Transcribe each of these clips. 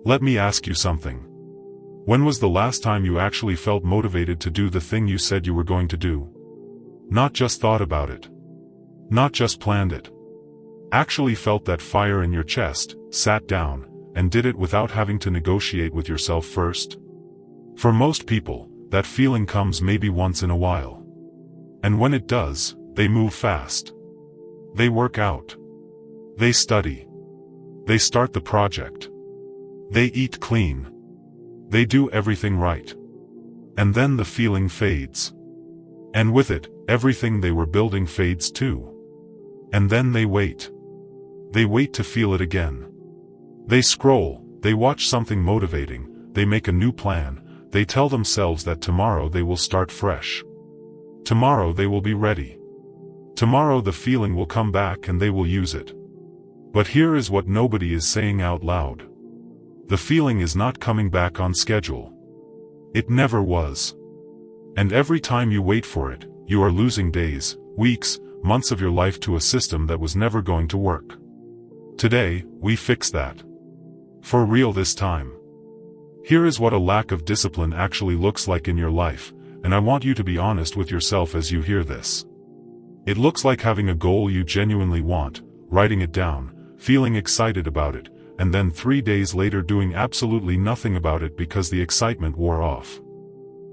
Let me ask you something. When was the last time you actually felt motivated to do the thing you said you were going to do? Not just thought about it. Not just planned it. Actually felt that fire in your chest, sat down, and did it without having to negotiate with yourself first? For most people, that feeling comes maybe once in a while. And when it does, they move fast. They work out. They study. They start the project. They eat clean. They do everything right. And then the feeling fades. And with it, everything they were building fades too. And then they wait. They wait to feel it again. They scroll, they watch something motivating, they make a new plan, they tell themselves that tomorrow they will start fresh. Tomorrow they will be ready. Tomorrow the feeling will come back and they will use it. But here is what nobody is saying out loud. The feeling is not coming back on schedule. It never was. And every time you wait for it, you are losing days, weeks, months of your life to a system that was never going to work. Today, we fix that. For real this time. Here is what a lack of discipline actually looks like in your life, and I want you to be honest with yourself as you hear this. It looks like having a goal you genuinely want, writing it down, feeling excited about it, and then 3 days later doing absolutely nothing about it because the excitement wore off.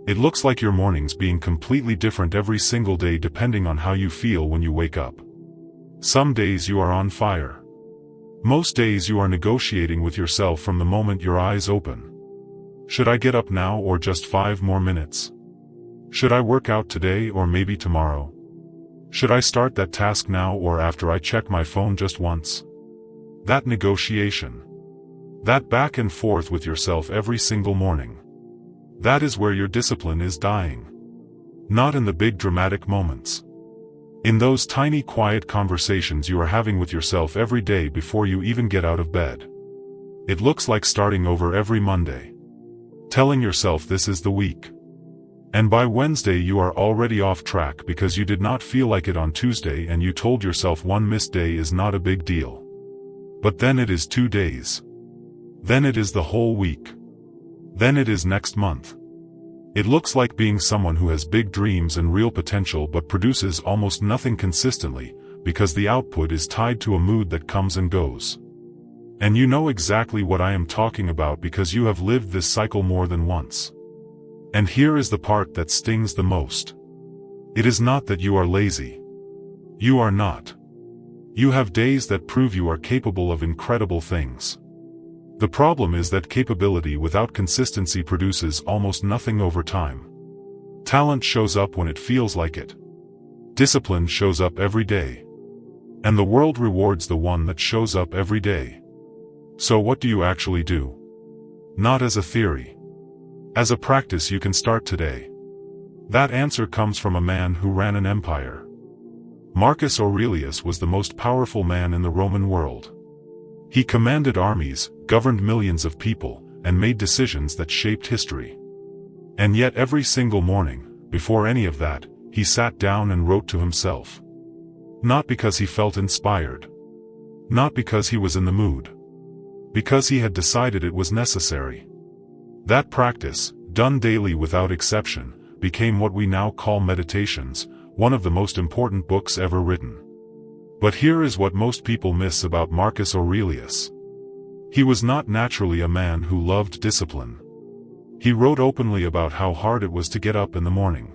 It looks like your mornings being completely different every single day depending on how you feel when you wake up. Some days you are on fire. Most days you are negotiating with yourself from the moment your eyes open. Should I get up now or just 5 more minutes? Should I work out today or maybe tomorrow? Should I start that task now or after I check my phone just once? That negotiation. That back and forth with yourself every single morning. That is where your discipline is dying. Not in the big dramatic moments. In those tiny quiet conversations you are having with yourself every day before you even get out of bed. It looks like starting over every Monday. Telling yourself this is the week. And by Wednesday you are already off track because you did not feel like it on Tuesday and you told yourself one missed day is not a big deal. But then it is 2 days. Then it is the whole week. Then it is next month. It looks like being someone who has big dreams and real potential but produces almost nothing consistently, because the output is tied to a mood that comes and goes. And you know exactly what I am talking about because you have lived this cycle more than once. And here is the part that stings the most. It is not that you are lazy. You are not. You have days that prove you are capable of incredible things. The problem is that capability without consistency produces almost nothing over time. Talent shows up when it feels like it. Discipline shows up every day. And the world rewards the one that shows up every day. So what do you actually do? Not as a theory. As a practice you can start today. That answer comes from a man who ran an empire. Marcus Aurelius was the most powerful man in the Roman world. He commanded armies, governed millions of people, and made decisions that shaped history. And yet every single morning, before any of that, he sat down and wrote to himself. Not because he felt inspired. Not because he was in the mood. Because he had decided it was necessary. That practice, done daily without exception, became what we now call meditations, one of the most important books ever written. But here is what most people miss about Marcus Aurelius. He was not naturally a man who loved discipline. He wrote openly about how hard it was to get up in the morning.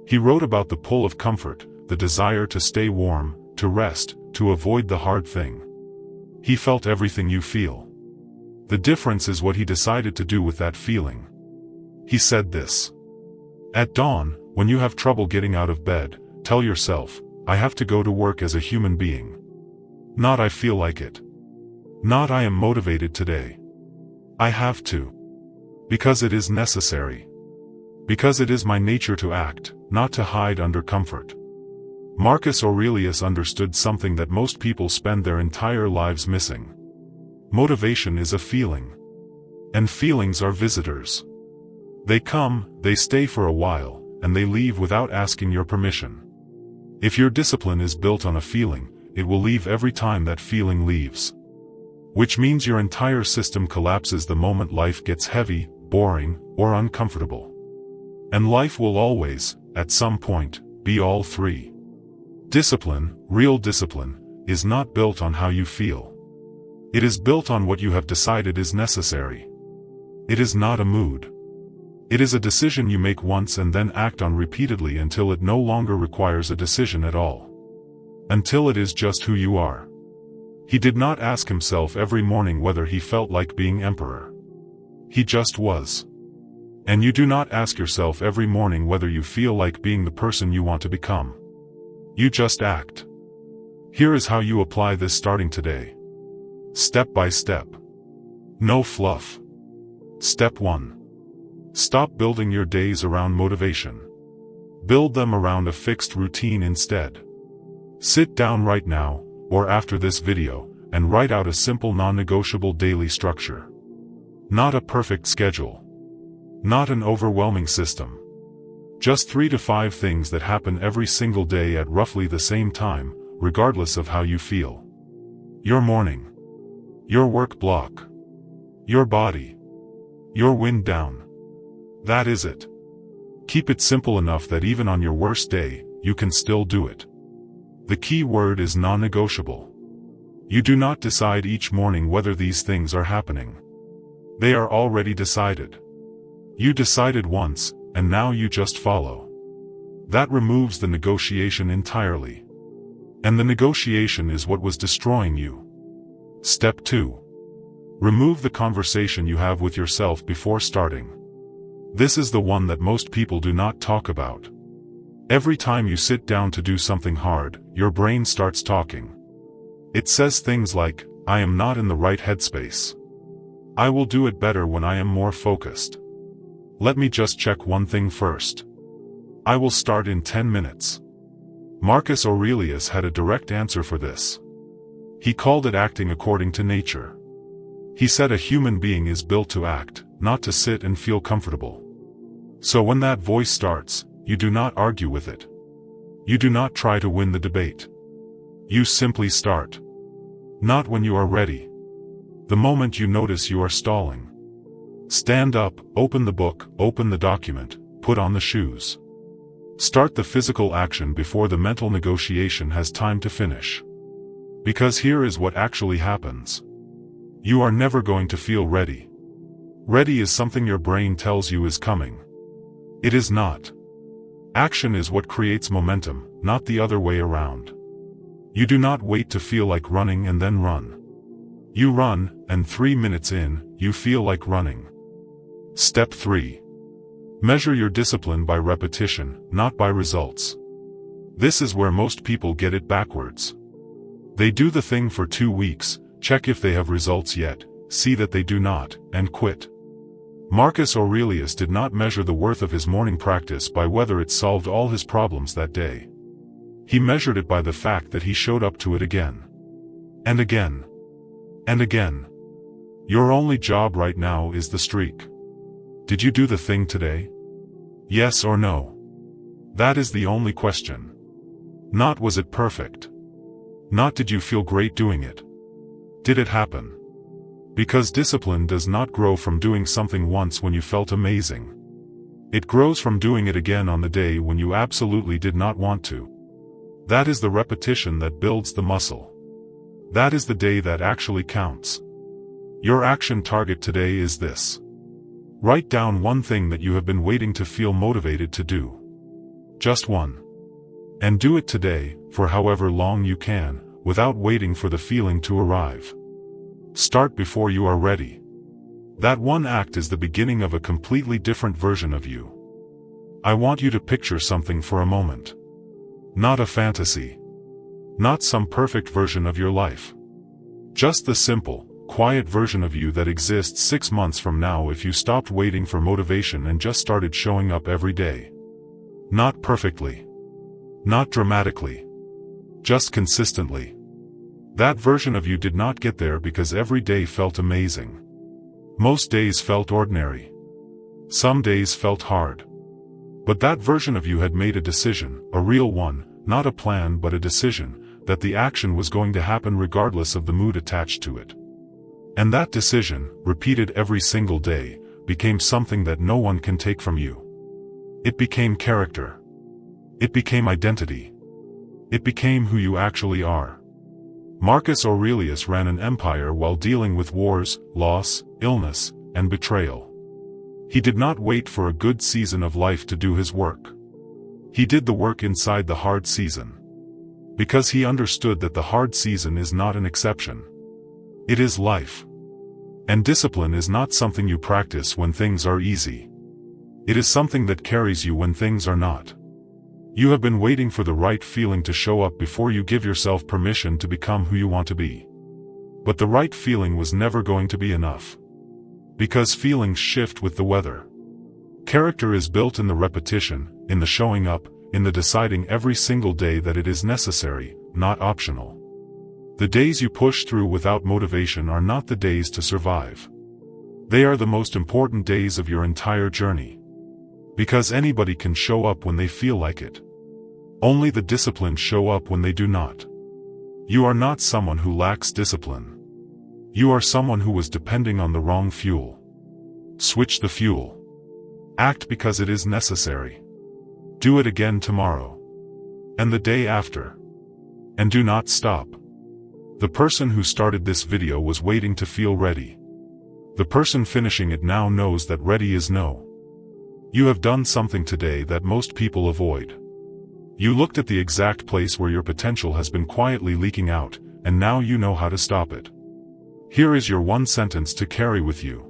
He wrote about the pull of comfort, the desire to stay warm, to rest, to avoid the hard thing. He felt everything you feel. The difference is what he decided to do with that feeling. He said this. At dawn, when you have trouble getting out of bed, tell yourself, I have to go to work as a human being. Not I feel like it. Not I am motivated today. I have to. Because it is necessary. Because it is my nature to act, not to hide under comfort. Marcus Aurelius understood something that most people spend their entire lives missing. Motivation is a feeling. And feelings are visitors. They come, they stay for a while, and they leave without asking your permission. If your discipline is built on a feeling, it will leave every time that feeling leaves. Which means your entire system collapses the moment life gets heavy, boring, or uncomfortable. And life will always, at some point, be all three. Discipline, real discipline, is not built on how you feel. It is built on what you have decided is necessary. It is not a mood. It is a decision you make once and then act on repeatedly until it no longer requires a decision at all. Until it is just who you are. He did not ask himself every morning whether he felt like being emperor. He just was. And you do not ask yourself every morning whether you feel like being the person you want to become. You just act. Here is how you apply this starting today. Step by step. No fluff. Step 1. Stop building your days around motivation. Build them around a fixed routine instead. Sit down right now, or after this video, and write out a simple non-negotiable daily structure. Not a perfect schedule. Not an overwhelming system. Just 3 to 5 things that happen every single day at roughly the same time, regardless of how you feel. Your morning. Your work block. Your body. Your wind down. That is it. Keep it simple enough that even on your worst day, you can still do it. The key word is non-negotiable. You do not decide each morning whether these things are happening. They are already decided. You decided once, and now you just follow. That removes the negotiation entirely. And the negotiation is what was destroying you. Step 2. Remove the conversation you have with yourself before starting. This is the one that most people do not talk about. Every time you sit down to do something hard, your brain starts talking. It says things like, I am not in the right headspace. I will do it better when I am more focused. Let me just check one thing first. I will start in 10 minutes. Marcus Aurelius had a direct answer for this. He called it acting according to nature. He said a human being is built to act, not to sit and feel comfortable. So when that voice starts, you do not argue with it. You do not try to win the debate. You simply start. Not when you are ready. The moment you notice you are stalling. Stand up, open the book, open the document, put on the shoes. Start the physical action before the mental negotiation has time to finish. Because here is what actually happens. You are never going to feel ready. Ready is something your brain tells you is coming. It is not. Action is what creates momentum, not the other way around. You do not wait to feel like running and then run. You run, and 3 minutes in, you feel like running. Step 3. Measure your discipline by repetition, not by results. This is where most people get it backwards. They do the thing for 2 weeks, check if they have results yet, see that they do not, and quit. Marcus Aurelius did not measure the worth of his morning practice by whether it solved all his problems that day. He measured it by the fact that he showed up to it again. And again. And again. Your only job right now is the streak. Did you do the thing today? Yes or no? That is the only question. Not was it perfect. Not did you feel great doing it. Did it happen? Because discipline does not grow from doing something once when you felt amazing. It grows from doing it again on the day when you absolutely did not want to. That is the repetition that builds the muscle. That is the day that actually counts. Your action target today is this. Write down one thing that you have been waiting to feel motivated to do. Just one. And do it today, for however long you can, without waiting for the feeling to arrive. Start before you are ready. That one act is the beginning of a completely different version of you. I want you to picture something for a moment. Not a fantasy. Not some perfect version of your life. Just the simple, quiet version of you that exists 6 months from now if you stopped waiting for motivation and just started showing up every day. Not perfectly. Not dramatically. Just consistently. That version of you did not get there because every day felt amazing. Most days felt ordinary. Some days felt hard. But that version of you had made a decision, a real one, not a plan but a decision, that the action was going to happen regardless of the mood attached to it. And that decision, repeated every single day, became something that no one can take from you. It became character. It became identity. It became who you actually are. Marcus Aurelius ran an empire while dealing with wars, loss, illness, and betrayal. He did not wait for a good season of life to do his work. He did the work inside the hard season. Because he understood that the hard season is not an exception. It is life. And discipline is not something you practice when things are easy. It is something that carries you when things are not. You have been waiting for the right feeling to show up before you give yourself permission to become who you want to be. But the right feeling was never going to be enough. Because feelings shift with the weather. Character is built in the repetition, in the showing up, in the deciding every single day that it is necessary, not optional. The days you push through without motivation are not the days to survive. They are the most important days of your entire journey. Because anybody can show up when they feel like it. Only the disciplined show up when they do not. You are not someone who lacks discipline. You are someone who was depending on the wrong fuel. Switch the fuel. Act because it is necessary. Do it again tomorrow. And the day after. And do not stop. The person who started this video was waiting to feel ready. The person finishing it now knows that ready is no. You have done something today that most people avoid. You looked at the exact place where your potential has been quietly leaking out, and now you know how to stop it. Here is your one sentence to carry with you.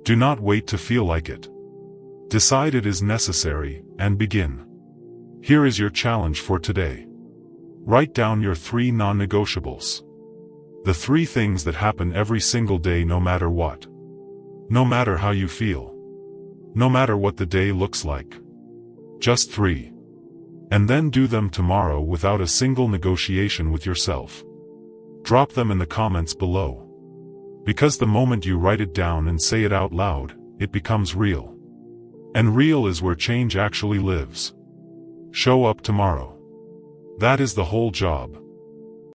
Do not wait to feel like it. Decide it is necessary, and begin. Here is your challenge for today. Write down your 3 non-negotiables. The 3 things that happen every single day no matter what. No matter how you feel. No matter what the day looks like. Just 3. And then do them tomorrow without a single negotiation with yourself. Drop them in the comments below. Because the moment you write it down and say it out loud, it becomes real. And real is where change actually lives. Show up tomorrow. That is the whole job.